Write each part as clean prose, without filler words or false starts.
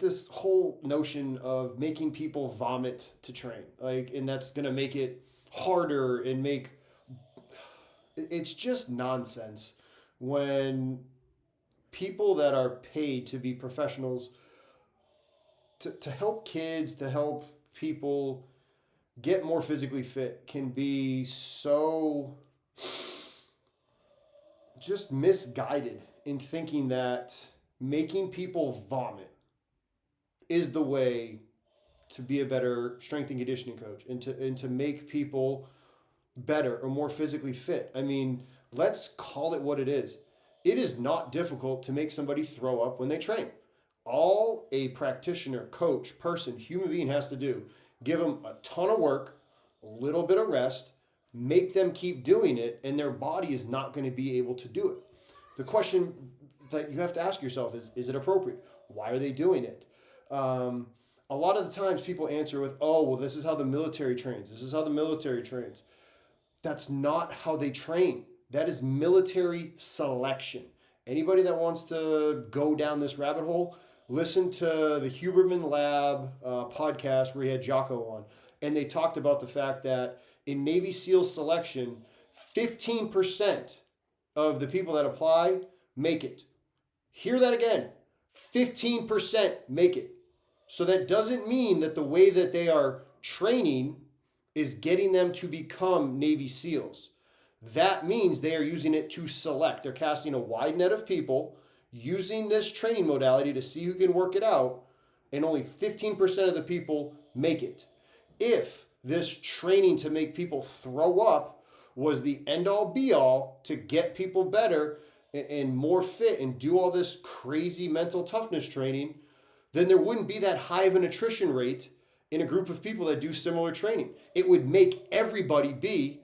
this whole notion of making people vomit to train, and that's gonna make it harder and it's just nonsense when people that are paid to be professionals to help kids, to help people get more physically fit can be so just misguided in thinking that making people vomit is the way to be a better strength and conditioning coach and to make people better or more physically fit. I mean, let's call it what it is. It is not difficult to make somebody throw up when they train. All a practitioner, coach, person, human being has to do, give them a ton of work, a little bit of rest, make them keep doing it, and their body is not going to be able to do it. The question that you have to ask yourself is it appropriate? Why are they doing it? A lot of the times people answer with, oh, well, this is how the military trains. This is how the military trains. That's not how they train. That is military selection. Anybody that wants to go down this rabbit hole, listen to the Huberman Lab podcast where he had Jocko on. And they talked about the fact that in Navy SEAL selection, 15% of the people that apply make it. Hear that again. 15% make it. So that doesn't mean that the way that they are training is getting them to become Navy SEALs. That means they are using it to select. They're casting a wide net of people, using this training modality to see who can work it out, and only 15% of the people make it. If this training to make people throw up was the end-all be-all to get people better and more fit and do all this crazy mental toughness training, then there wouldn't be that high of an attrition rate in a group of people that do similar training. It would make everybody be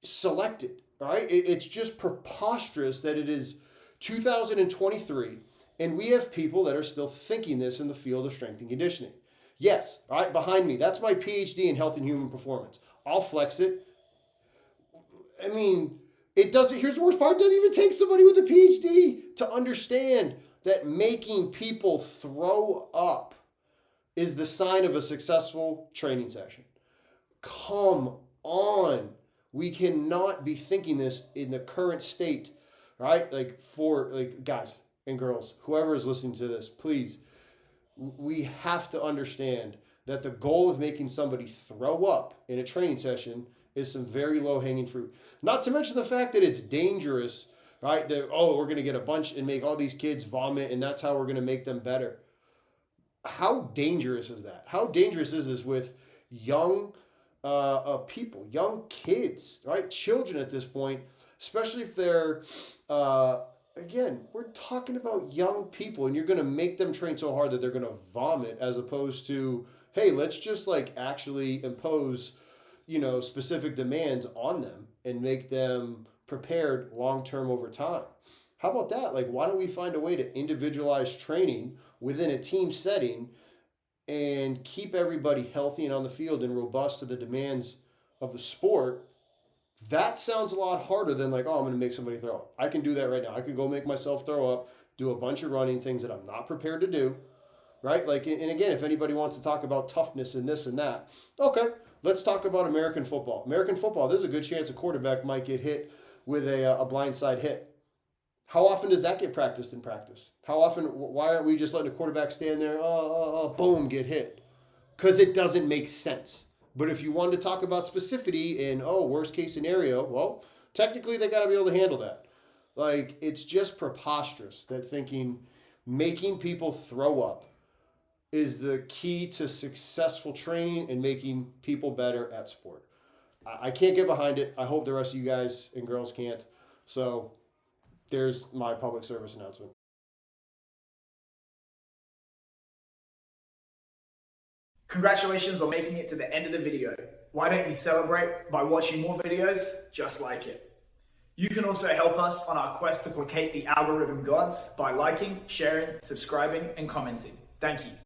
selected, all right? It's just preposterous that it is 2023 and we have people that are still thinking this in the field of strength and conditioning. Yes, all right, behind me, that's my PhD in health and human performance. I'll flex it. I mean, it doesn't, here's the worst part, it doesn't even take somebody with a PhD to understand that making people throw up is the sign of a successful training session. Come on. We cannot be thinking this in the current state, right? Guys and girls, whoever is listening to this, please, we have to understand that the goal of making somebody throw up in a training session is some very low-hanging fruit. Not to mention the fact that it's dangerous, right? That, oh, we're going to get a bunch and make all these kids vomit, and that's how we're going to make them better. How dangerous is that? How dangerous is this with young people, young kids, right? Children at this point, especially if they're, again, we're talking about young people, and you're going to make them train so hard that they're going to vomit, as opposed to, hey, let's just actually impose, specific demands on them and make them prepared long-term over time. How about that? Why don't we find a way to individualize training within a team setting and keep everybody healthy and on the field and robust to the demands of the sport? That sounds a lot harder than I'm going to make somebody throw up. I can do that right now. I could go make myself throw up, do a bunch of running things that I'm not prepared to do, right? And again, if anybody wants to talk about toughness and this and that, okay, let's talk about American football. American football, there's a good chance a quarterback might get hit with a blindside hit. How often does that get practiced in practice? How often, why aren't we just letting a quarterback stand there, boom, get hit? Because it doesn't make sense. But if you wanted to talk about specificity and, worst case scenario, well, technically they got to be able to handle that. It's just preposterous that thinking making people throw up is the key to successful training and making people better at sport. I can't get behind it. I hope the rest of you guys and girls can't. So there's my public service announcement. Congratulations on making it to the end of the video. Why don't you celebrate by watching more videos just like it? You can also help us on our quest to placate the algorithm gods by liking, sharing, subscribing, and commenting. Thank you.